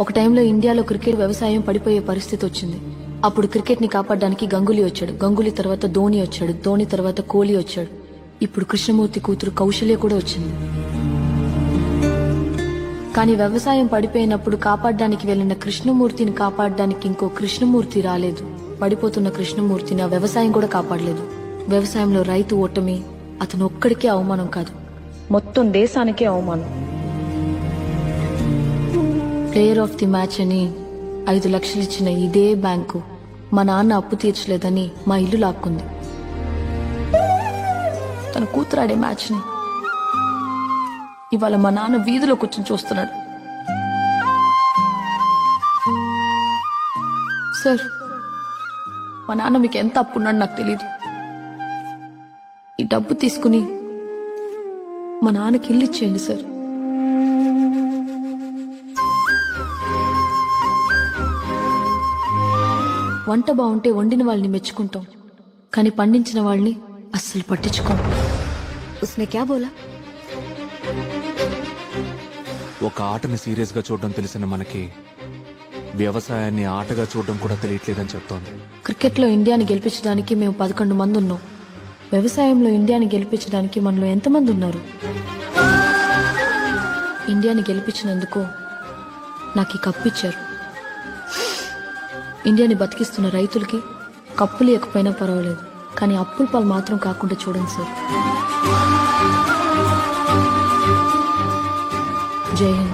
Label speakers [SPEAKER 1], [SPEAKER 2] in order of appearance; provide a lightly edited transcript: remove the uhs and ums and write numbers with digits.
[SPEAKER 1] ఒక టైంలో ఇండియాలో క్రికెట్ వ్యవసాయం పడిపోయే పరిస్థితి వచ్చింది. అప్పుడు క్రికెట్ ని కాపాడడానికి గంగూలీ వచ్చాడు. గంగూలీ తర్వాత ధోని వచ్చాడు. ధోని తర్వాత కోహ్లీ వచ్చాడు. ఇప్పుడు కృష్ణమూర్తి కూతురు కౌశల్య కూడా వచ్చింది. కానీ వ్యవసాయం పడిపోయినప్పుడు కాపాడడానికి వెళ్లిన కృష్ణమూర్తిని కాపాడడానికి ఇంకో కృష్ణమూర్తి రాలేదు. పడిపోతున్న కృష్ణమూర్తిని ఆ వ్యవసాయం కూడా కాపాడలేదు. వ్యవసాయంలో రైతు ఓటమి అతను ఒక్కడికే అవమానం కాదు, మొత్తం దేశానికే అవమానం. ప్లేయర్ ఆఫ్ ది మ్యాచ్ అని 5 లక్షలు ఇచ్చిన ఇదే బ్యాంకు మా నాన్న అప్పు తీర్చలేదని మా ఇల్లు లాక్కుంది. తన కూతురాడే మ్యాచ్ ని ఇవాళ మా నాన్న వీధిలో కూర్చొని చూస్తున్నాడు. సార్, మా నాన్న మీకు ఎంత అప్పున్నాడు నాకు తెలియదు. ఈ డబ్బు తీసుకుని మా నాన్నకి ఇల్లు ఇచ్చేయండి సార్. వంట బాగుంటే వండిన వాళ్ళని మెచ్చుకుంటాం, కానీ పండించిన వాళ్ళని అస్సలు పట్టించుకోం. ఉస్నే క్యా బోలా?
[SPEAKER 2] ఒక ఆటని సీరియస్ గా చూడడం తెలిసిన మనకి వ్యవసాయాన్ని ఆటగా చూడడం కూడా తెలియట్లేదని చెప్తోంది.
[SPEAKER 1] క్రికెట్ లో ఇండియాని గెలిపించడానికి మేము 11 మంది ఉన్నాం. వ్యవసాయంలో ఇండియాని గెలిపించడానికి మనలో ఎంతమంది ఉన్నారు? ఇండియాని గెలిపించినందుకు నాకు ఈ కప్పు ఇచ్చారు. ఇండియాని బతికిస్తున్న రైతులకి కప్పు లేకపోయినా పర్వాలేదు, కానీ అప్పుల పాలు మాత్రం కాకుండా చూడండి సార్. జై హింద్.